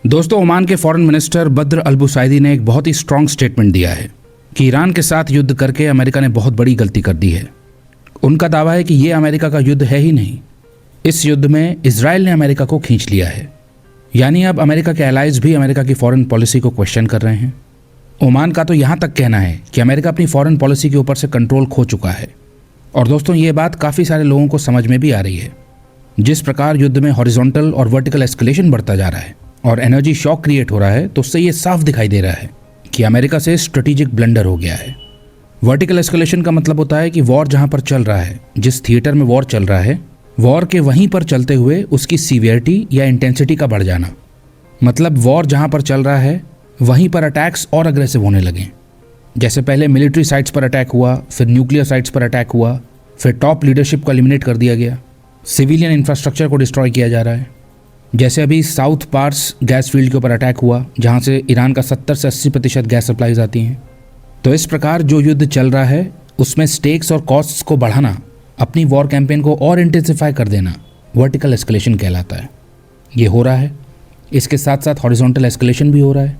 दोस्तों, ओमान के foreign minister Badr अल-बुसाइदी ने एक बहुत ही स्ट्रांग स्टेटमेंट दिया है कि ईरान के साथ युद्ध करके अमेरिका ने बहुत बड़ी गलती कर दी है। उनका दावा है कि ये अमेरिका का युद्ध है ही नहीं, इस युद्ध में इजराइल ने अमेरिका को खींच लिया है। यानी अब अमेरिका के एलाइज भी अमेरिका की फॉरेन पॉलिसी को क्वेश्चन कर रहे हैं। ओमान का तो यहाँ तक कहना है कि अमेरिका अपनी फॉरेन पॉलिसी के ऊपर से कंट्रोल खो चुका है। और दोस्तों, ये बात काफ़ी सारे लोगों को समझ में भी आ रही है। जिस प्रकार युद्ध में हॉरिजॉन्टल और वर्टिकल एस्केलेशन बढ़ता जा रहा है और एनर्जी शॉक क्रिएट हो रहा है, तो उससे ये साफ दिखाई दे रहा है कि अमेरिका से स्ट्रेटेजिक ब्लंडर हो गया है। वर्टिकल एस्केलेशन का मतलब होता है कि वॉर जहाँ पर चल रहा है, जिस थिएटर में वॉर चल रहा है, वॉर के वहीं पर चलते हुए उसकी सीवियरिटी या इंटेंसिटी का बढ़ जाना। मतलब वॉर जहाँ पर चल रहा है वहीं पर अटैक्स और अग्रेसिव होने लगे। जैसे पहले मिलिट्री साइट्स पर अटैक हुआ, फिर न्यूक्लियर साइट्स पर अटैक हुआ, फिर टॉप लीडरशिप को एलिमिनेट कर दिया गया, सिविलियन इंफ्रास्ट्रक्चर को डिस्ट्रॉय किया जा रहा है। जैसे अभी साउथ पार्स गैस फील्ड के ऊपर अटैक हुआ, जहाँ से ईरान का 70 से 80% गैस सप्लाईज आती हैं। तो इस प्रकार जो युद्ध चल रहा है उसमें स्टेक्स और कॉस्ट्स को बढ़ाना, अपनी वॉर कैंपेन को और इंटेंसिफाई कर देना, वर्टिकल एस्केलेशन कहलाता है। ये हो रहा है। इसके साथ साथ हॉरिजॉन्टल एस्केलेशन भी हो रहा है।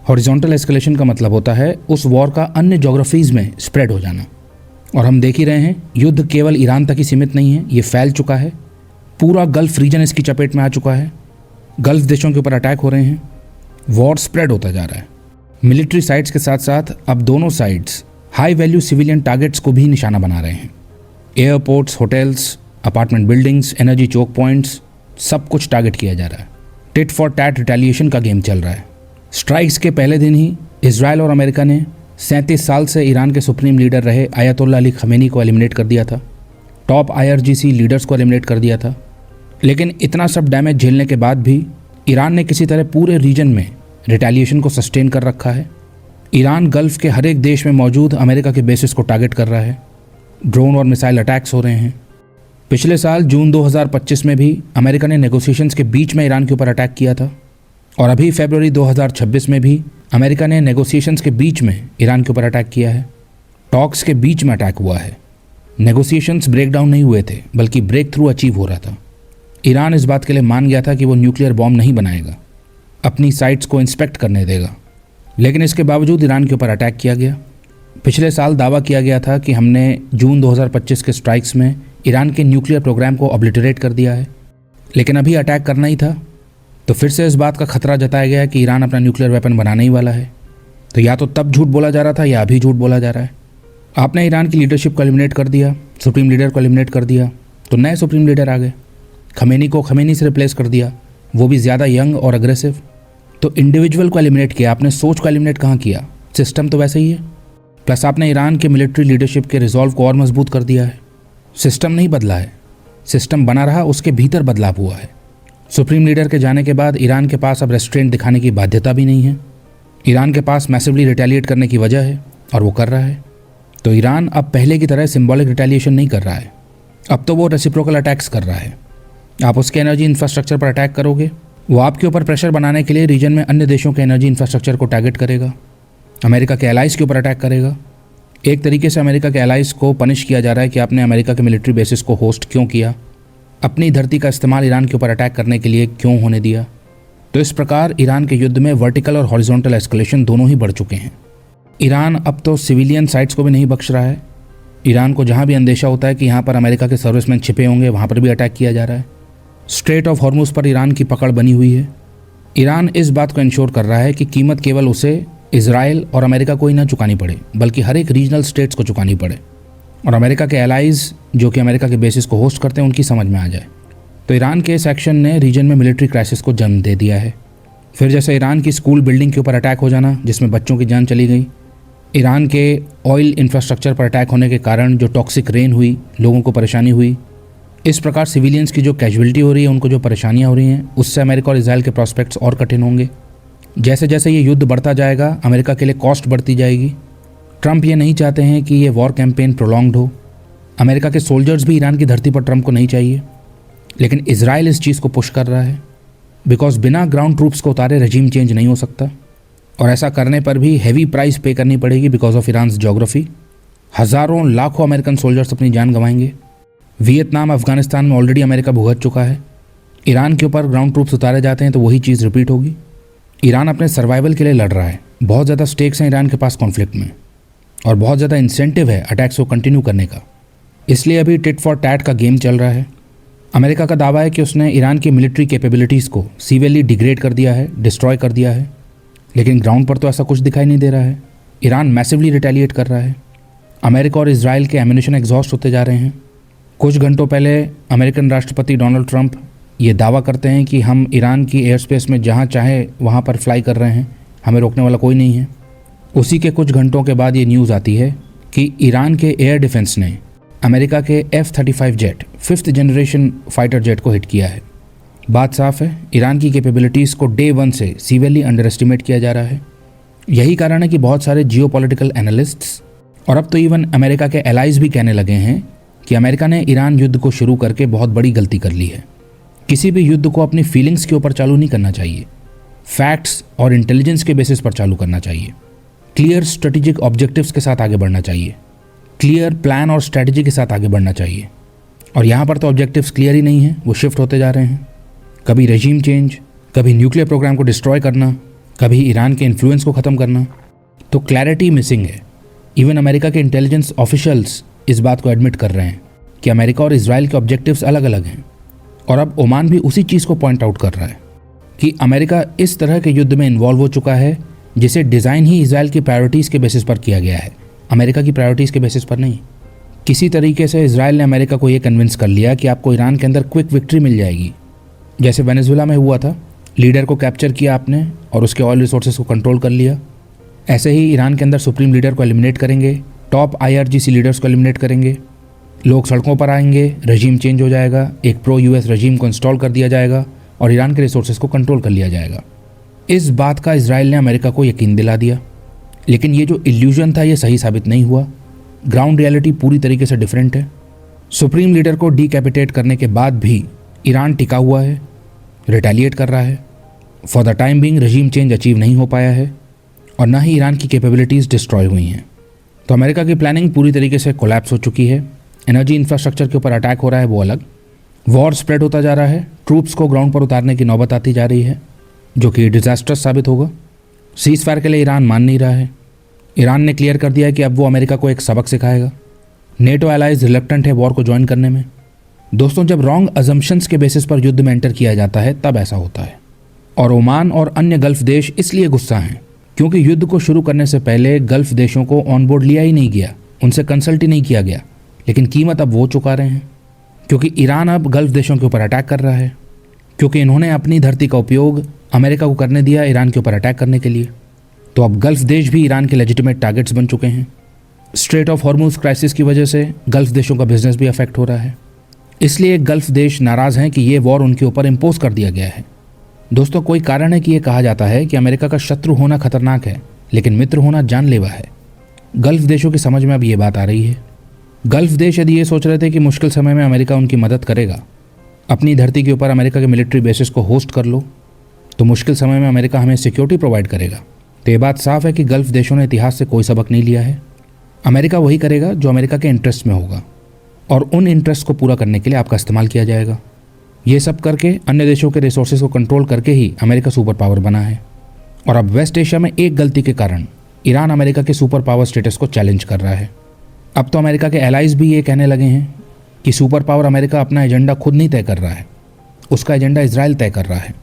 हॉरिजॉन्टल एस्केलेशन का मतलब होता है उस वॉर का अन्य जोग्राफीज में स्प्रेड हो जाना। और हम देख ही रहे हैं, युद्ध केवल ईरान तक ही सीमित नहीं है, ये फैल चुका है। पूरा गल्फ रीजन इसकी चपेट में आ चुका है। गल्फ देशों के ऊपर अटैक हो रहे हैं। वॉर स्प्रेड होता जा रहा है। मिलिट्री साइट्स के साथ साथ अब दोनों sides high value civilian targets को भी निशाना बना रहे हैं। Airports, hotels, apartment buildings, energy choke points, सब कुछ टारगेट किया जा रहा है। टिट फॉर टैट रिटेलिएशन का गेम चल रहा है। स्ट्राइक्स के पहले दिन ही इजराइल और अमेरिका ने 37 साल से ईरान के सुप्रीम लीडर रहे आयतुल्लाह अली खमेनी को एलिमिनेट कर दिया था। टॉप IRGC लीडर्स को एलिमिनेट कर दिया था। लेकिन इतना सब डैमेज झेलने के बाद भी ईरान ने किसी तरह पूरे रीजन में रिटेलिएशन को सस्टेन कर रखा है। ईरान गल्फ के हर एक देश में मौजूद अमेरिका के बेसिस को टारगेट कर रहा है। ड्रोन और मिसाइल अटैक्स हो रहे हैं। पिछले साल जून 2025 में भी अमेरिका ने नेगोशिएशंस के बीच में ईरान के ऊपर अटैक किया था। और अभी फरवरी 2026 में भी अमेरिका ने नेगोशिएशंस के बीच में ईरान के ऊपर अटैक किया है। टॉक्स के बीच में अटैक हुआ है। नेगोशिएशंस ब्रेक डाउन नहीं हुए थे, बल्कि ब्रेक थ्रू अचीव हो रहा था। ईरान इस बात के लिए मान गया था कि वो न्यूक्लियर बॉम्ब नहीं बनाएगा, अपनी साइट्स को इंस्पेक्ट करने देगा। लेकिन इसके बावजूद ईरान के ऊपर अटैक किया गया। पिछले साल दावा किया गया था कि हमने जून 2025 के स्ट्राइक्स में ईरान के न्यूक्लियर प्रोग्राम को ऑब्लिटरेट कर दिया है। लेकिन अभी अटैक करना ही था, तो फिर से इस बात का खतरा जताया गया कि ईरान अपना न्यूक्लियर वेपन बनाने ही वाला है। तो या तो तब झूठ बोला जा रहा था या अभी झूठ बोला जा रहा है। आपने ईरान की लीडरशिप को एलिमिनेट कर दिया, सुप्रीम लीडर को एलिमिनेट कर दिया, तो नए सुप्रीम लीडर आ गए। खमेनी को खमेनी से रिप्लेस कर दिया, वो भी ज़्यादा यंग और अग्रेसिव। तो इंडिविजुअल को एलिमिनेट किया, आपने सोच को एलिमिनेट कहाँ किया? सिस्टम तो वैसे ही है। प्लस आपने ईरान के मिलिट्री लीडरशिप के रिजॉल्व को और मजबूत कर दिया है। सिस्टम नहीं बदला है, सिस्टम बना रहा, उसके भीतर बदलाव हुआ है। सुप्रीम लीडर के जाने के बाद ईरान के पास अब रेस्ट्रेंट दिखाने की बाध्यता भी नहीं है। ईरान के पास मैसिवली रिटेलिएट करने की वजह है और वो कर रहा है। तो ईरान अब पहले की तरह सिंबॉलिक रिटेलिएशन नहीं कर रहा है, अब तो वो रेसिप्रोकल अटैक्स कर रहा है। आप उसके एनर्जी इंफ्रास्ट्रक्चर पर अटैक करोगे, वो आपके ऊपर प्रेशर बनाने के लिए रीजन में अन्य देशों के एनर्जी इंफ्रास्ट्रक्चर को टारगेट करेगा, अमेरिका के एलाइज के ऊपर अटैक करेगा। एक तरीके से अमेरिका के एलाइज को पनिश किया जा रहा है कि आपने अमेरिका के मिलिट्री बेसिस को होस्ट क्यों किया, अपनी धरती का इस्तेमाल ईरान के ऊपर अटैक करने के लिए क्यों होने दिया। तो इस प्रकार ईरान के युद्ध में वर्टिकल और हॉरिजॉन्टल एस्केलेशन दोनों ही बढ़ चुके हैं। ईरान अब तो सिविलियन साइट्स को भी नहीं बख्श रहा है। ईरान को जहाँ भी अंदेशा होता है कि यहाँ पर अमेरिका के सर्विसमैन छिपे होंगे, वहाँ पर भी अटैक किया जा रहा है। स्ट्रेट ऑफ हॉर्मुज पर ईरान की पकड़ बनी हुई है। ईरान इस बात को इंश्योर कर रहा है कि कीमत केवल उसे इजराइल और अमेरिका को ही ना चुकानी पड़े, बल्कि हर एक रीजनल स्टेट्स को चुकानी पड़े और अमेरिका के एलाइज जो कि अमेरिका के बेसिस को होस्ट करते हैं उनकी समझ में आ जाए। तो ईरान के इस एक्शन ने रीजन में मिलिट्री क्राइसिस को जन्म दे दिया है। फिर जैसे ईरान की स्कूल बिल्डिंग के ऊपर अटैक हो जाना, जिसमें बच्चों की जान चली गई। ईरान के ऑयल इंफ्रास्ट्रक्चर पर अटैक होने के कारण जो टॉक्सिक रेन हुई, लोगों को परेशानी हुई। इस प्रकार सिविलियंस की जो कैजुअलिटी हो रही है, उनको जो परेशानियाँ हो रही हैं, उससे अमेरिका और इजराइल के प्रॉस्पेक्ट्स और कठिन होंगे। जैसे जैसे ये युद्ध बढ़ता जाएगा, अमेरिका के लिए कॉस्ट बढ़ती जाएगी। ट्रंप ये नहीं चाहते हैं कि ये वॉर कैंपेन प्रोलॉन्ग्ड हो। अमेरिका के सोल्जर्स भी ईरान की धरती पर ट्रंप को नहीं चाहिए। लेकिन इजराइल इस चीज़ को पुश कर रहा है, बिकॉज बिना ग्राउंड ट्रूप्स को उतारे रजीम चेंज नहीं हो सकता। और ऐसा करने पर भी हैवी प्राइस पे करनी पड़ेगी बिकॉज ऑफ ईरान्स ज्योग्राफी। हज़ारों लाखों अमेरिकन सोल्जर्स अपनी जान गंवाएंगे। वियतनाम, अफगानिस्तान में ऑलरेडी अमेरिका भुगत चुका है। ईरान के ऊपर ग्राउंड ट्रूप्स उतारे जाते हैं तो वही चीज़ रिपीट होगी। ईरान अपने सर्वाइवल के लिए लड़ रहा है, बहुत ज़्यादा स्टेक्स हैं ईरान के पास कॉन्फ्लिक्ट में, और बहुत ज़्यादा इंसेंटिव है अटैक्स को कंटिन्यू करने का। इसलिए अभी टिट फॉर टैट का गेम चल रहा है। अमेरिका का दावा है कि उसने ईरान की मिलिट्री कैपेबिलिटीज़ को सीवियरली डिग्रेड कर दिया है, डिस्ट्रॉय कर दिया है, लेकिन ग्राउंड पर तो ऐसा कुछ दिखाई नहीं दे रहा है। ईरान मैसिवली रिटेलिएट कर रहा है। अमेरिका और इजराइल के एम्यूनिशन एग्जॉस्ट होते जा रहे हैं। कुछ घंटों पहले अमेरिकन राष्ट्रपति डोनाल्ड ट्रंप ये दावा करते हैं कि हम ईरान की एयर स्पेस में जहाँ चाहे वहाँ पर फ्लाई कर रहे हैं, हमें रोकने वाला कोई नहीं है। उसी के कुछ घंटों के बाद ये न्यूज़ आती है कि ईरान के एयर डिफेंस ने अमेरिका के F-35 jet 5th generation fighter jet को हिट किया है। बात साफ है, ईरान की कैपेबिलिटीज़ को डे 1 से सीवियरली अंडर एस्टिमेट किया जा रहा है। यही कारण है कि बहुत सारे जियोपॉलिटिकल एनालिस्ट्स और अब तो इवन अमेरिका के एलाइज भी कहने लगे हैं कि अमेरिका ने ईरान युद्ध को शुरू करके बहुत बड़ी गलती कर ली है। किसी भी युद्ध को अपनी फीलिंग्स के ऊपर चालू नहीं करना चाहिए, फैक्ट्स और इंटेलिजेंस के बेसिस पर चालू करना चाहिए। क्लियर स्ट्रेटेजिक ऑब्जेक्टिव्स के साथ आगे बढ़ना चाहिए, क्लियर प्लान और स्ट्रेटजी के साथ आगे बढ़ना चाहिए। और यहाँ पर तो ऑब्जेक्टिव्स क्लियर ही नहीं है, वो शिफ्ट होते जा रहे हैं। कभी रेजीम चेंज, कभी न्यूक्लियर प्रोग्राम को डिस्ट्रॉय करना, कभी ईरान के इन्फ्लुएंस को ख़त्म करना। तो क्लैरिटी मिसिंग है। इवन अमेरिका के इंटेलिजेंस ऑफिशियल्स इस बात को एडमिट कर रहे हैं कि अमेरिका और इजराइल के ऑब्जेक्टिव्स अलग अलग हैं। और अब ओमान भी उसी चीज़ को पॉइंट आउट कर रहा है कि अमेरिका इस तरह के युद्ध में इन्वॉल्व हो चुका है जिसे डिज़ाइन ही इजराइल की प्रायोरिटीज़ के बेसिस पर किया गया है, अमेरिका की प्रायोरिटीज़ के बेसिस पर नहीं। किसी तरीके से इजराइल ने अमेरिका को ये कन्विंस कर लिया कि आपको ईरान के अंदर क्विक विक्ट्री मिल जाएगी, जैसे वेनेजुएला में हुआ था। लीडर को कैप्चर किया आपने और उसके ऑयल रिसोर्सेज को कंट्रोल कर लिया। ऐसे ही ईरान के अंदर सुप्रीम लीडर को एलिमिनेट करेंगे, टॉप IRGC लीडर्स को एलिमिनेट करेंगे, लोग सड़कों पर आएंगे, रजीम चेंज हो जाएगा, एक प्रो US रजीम को इंस्टॉल कर दिया जाएगा और ईरान के रिसोर्सेज को कंट्रोल कर लिया जाएगा। इस बात का इजराइल ने अमेरिका को यकीन दिला दिया, लेकिन ये जो इल्यूजन था ये सही साबित नहीं हुआ। ग्राउंड रियलिटी पूरी तरीके से डिफरेंट है। सुप्रीम लीडर को डीकैपिटेट करने के बाद भी ईरान टिका हुआ है, रिटेलिएट कर रहा है। For the time being रजीम change achieve नहीं हो पाया है और ना ही ईरान की कैपेबिलिटीज़ डिस्ट्रॉय हुई हैं। तो अमेरिका की प्लानिंग पूरी तरीके से कोलैप्स हो चुकी है। एनर्जी इंफ्रास्ट्रक्चर के ऊपर अटैक हो रहा है, वो अलग। वॉर स्प्रेड होता जा रहा है, ट्रूप्स को ग्राउंड पर उतारने की नौबत आती जा रही है, जो कि डिजास्टर्स साबित होगा। सीज फायर के लिए ईरान मान नहीं रहा है। ईरान ने क्लियर कर दिया है कि अब वो अमेरिका को एक सबक सिखाएगा। नेटो एलाइज रिलक्टेंट है वॉर को ज्वाइन करने में। दोस्तों, जब रॉन्ग अजम्पशंस के बेसिस पर युद्ध में एंटर किया जाता है तब ऐसा होता है। और ओमान और अन्य गल्फ देश इसलिए गुस्सा हैं क्योंकि युद्ध को शुरू करने से पहले गल्फ देशों को ऑन बोर्ड लिया ही नहीं गया, उनसे कंसल्ट ही नहीं किया गया। लेकिन कीमत अब वो चुका रहे हैं क्योंकि ईरान अब गल्फ देशों के ऊपर अटैक कर रहा है, क्योंकि इन्होंने अपनी धरती का उपयोग अमेरिका को करने दिया ईरान के ऊपर अटैक करने के लिए। तो अब गल्फ देश भी ईरान के लेजिटिमेट टारगेट्स बन चुके हैं। स्ट्रेट ऑफ हॉर्मुज क्राइसिस की वजह से गल्फ देशों का बिजनेस भी अफेक्ट हो रहा है। इसलिए गल्फ देश नाराज़ हैं कि ये वॉर उनके ऊपर इम्पोज कर दिया गया है। दोस्तों, कोई कारण है कि ये कहा जाता है कि अमेरिका का शत्रु होना खतरनाक है लेकिन मित्र होना जानलेवा है। गल्फ देशों की समझ में अब ये बात आ रही है। गल्फ देश यदि ये सोच रहे थे कि मुश्किल समय में अमेरिका उनकी मदद करेगा, अपनी धरती के ऊपर अमेरिका के मिलिट्री बेसिस को होस्ट कर लो, तो मुश्किल समय में अमेरिका हमें सिक्योरिटी प्रोवाइड करेगा। तो ये बात साफ है कि गल्फ देशों ने इतिहास से कोई सबक नहीं लिया है। अमेरिका वही करेगा जो अमेरिका के इंटरेस्ट में होगा और उन इंटरेस्ट को पूरा करने के लिए आपका इस्तेमाल किया जाएगा। ये सब करके अन्य देशों के रिसोर्सेज को कंट्रोल करके ही अमेरिका सुपर पावर बना है। और अब वेस्ट एशिया में एक गलती के कारण ईरान अमेरिका के सुपर पावर स्टेटस को चैलेंज कर रहा है। अब तो अमेरिका के एलाइज भी ये कहने लगे हैं कि सुपर पावर अमेरिका अपना एजेंडा खुद नहीं तय कर रहा है, उसका एजेंडा इजराइल तय कर रहा है।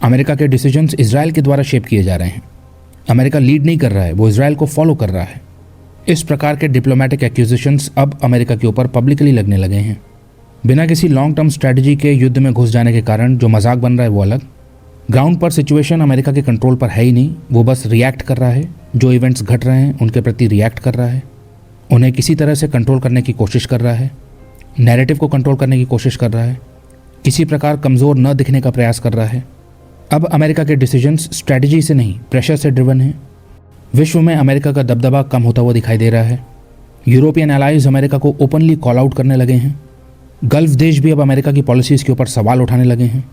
अमेरिका के डिसीजंस इजराइल के द्वारा शेप किए जा रहे हैं। अमेरिका लीड नहीं कर रहा है, वो इजराइल को फॉलो कर रहा है। इस प्रकार के डिप्लोमेटिक एक्यूजिशंस अब अमेरिका के ऊपर पब्लिकली लगने लगे हैं। बिना किसी लॉन्ग टर्म स्ट्रैटेजी के युद्ध में घुस जाने के कारण जो मजाक बन रहा है वो अलग। ग्राउंड पर सिचुएशन अमेरिका के कंट्रोल पर है ही नहीं, वो बस रिएक्ट कर रहा है। जो इवेंट्स घट रहे हैं उनके प्रति रिएक्ट कर रहा है, उन्हें किसी तरह से कंट्रोल करने की कोशिश कर रहा है, नैरेटिव को कंट्रोल करने की कोशिश कर रहा है, किसी प्रकार कमज़ोर न दिखने का प्रयास कर रहा है। अब अमेरिका के डिसीजंस स्ट्रैटेजी से नहीं, प्रेशर से ड्रिवन हैं। विश्व में अमेरिका का दबदबा कम होता हुआ दिखाई दे रहा है। यूरोपियन एलाइज अमेरिका को ओपनली कॉल आउट करने लगे हैं। गल्फ देश भी अब अमेरिका की पॉलिसीज़ के ऊपर सवाल उठाने लगे हैं।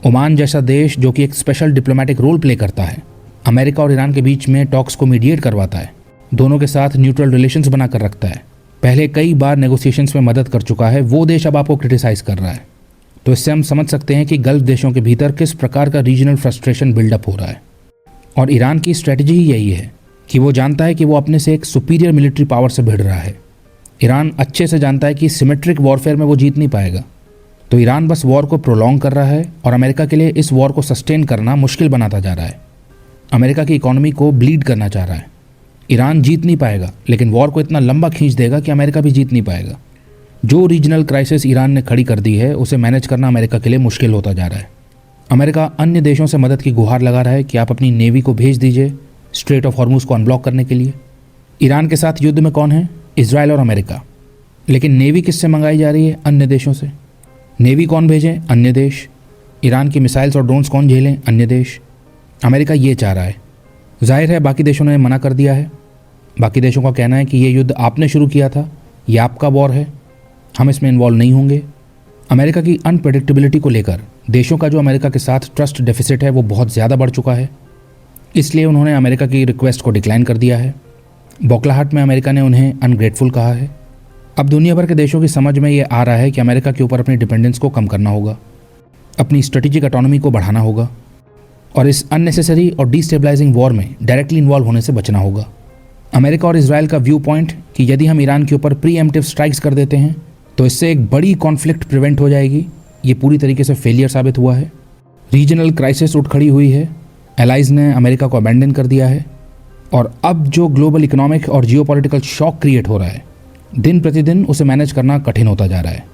ओमान जैसा देश जो कि एक स्पेशल डिप्लोमेटिक रोल प्ले करता है, अमेरिका और ईरान के बीच में टॉक्स को मीडिएट करवाता है, दोनों के साथ न्यूट्रल रिलेशंस बनाकर रखता है, पहले कई बार नेगोशिएशंस में मदद कर चुका है, वो देश अब आपको क्रिटिसाइज कर रहा है। तो इससे हम समझ सकते हैं कि गल्फ देशों के भीतर किस प्रकार का रीजनल फ्रस्ट्रेशन बिल्डअप हो रहा है। और ईरान की स्ट्रेटजी ही यही है कि वो जानता है कि वो अपने से एक सुपीरियर मिलिट्री पावर से भिड़ रहा है। ईरान अच्छे से जानता है कि सिमेट्रिक वॉरफेयर में वो जीत नहीं पाएगा, तो ईरान बस वॉर को प्रोलॉन्ग कर रहा है और अमेरिका के लिए इस वॉर को सस्टेन करना मुश्किल बनाता जा रहा है। अमेरिका की इकोनॉमी को ब्लीड करना चाह रहा है। ईरान जीत नहीं पाएगा, लेकिन वॉर को इतना लंबा खींच देगा कि अमेरिका भी जीत नहीं पाएगा। जो रीजनल क्राइसिस ईरान ने खड़ी कर दी है उसे मैनेज करना अमेरिका के लिए मुश्किल होता जा रहा है। अमेरिका अन्य देशों से मदद की गुहार लगा रहा है कि आप अपनी नेवी को भेज दीजिए स्ट्रेट ऑफ हॉर्मुज को अनब्लॉक करने के लिए। ईरान के साथ युद्ध में कौन है? इजराइल और अमेरिका। लेकिन नेवी किससे मंगाई जा रही है? अन्य देशों से। नेवी कौन भेजें? अन्य देश। ईरान की मिसाइल्स और ड्रोन्स कौन झेलें? अन्य देश। अमेरिका ये चाह रहा है। जाहिर है बाकी देशों ने मना कर दिया है। बाकी देशों का कहना है कि ये युद्ध आपने शुरू किया था, ये आपका वॉर है, हम इसमें इन्वॉल्व नहीं होंगे। अमेरिका की अनप्रेडिक्टेबिलिटी को लेकर देशों का जो अमेरिका के साथ ट्रस्ट डेफिसिट है वो बहुत ज़्यादा बढ़ चुका है, इसलिए उन्होंने अमेरिका की रिक्वेस्ट को डिक्लाइन कर दिया है। बौखलाहट में अमेरिका ने उन्हें अनग्रेटफुल कहा है। अब दुनिया भर के देशों की समझ में ये आ रहा है कि अमेरिका के ऊपर अपनी डिपेंडेंस को कम करना होगा, अपनी स्ट्रेटेजिक ऑटोनॉमी को बढ़ाना होगा और इस अननेसेसरी और डिस्टेबलाइजिंग वॉर में डायरेक्टली इन्वॉल्व होने से बचना होगा। अमेरिका और इजराइल का व्यू पॉइंट कि यदि हम ईरान के ऊपर प्रीएम्प्टिव स्ट्राइक्स कर देते हैं तो इससे एक बड़ी कॉन्फ्लिक्ट प्रिवेंट हो जाएगी, ये पूरी तरीके से फेलियर साबित हुआ है। रीजनल क्राइसिस उठ खड़ी हुई है, एलाइज ने अमेरिका को अबैंडन कर दिया है और अब जो ग्लोबल इकोनॉमिक और जियोपॉलिटिकल शॉक क्रिएट हो रहा है, दिन प्रतिदिन उसे मैनेज करना कठिन होता जा रहा है।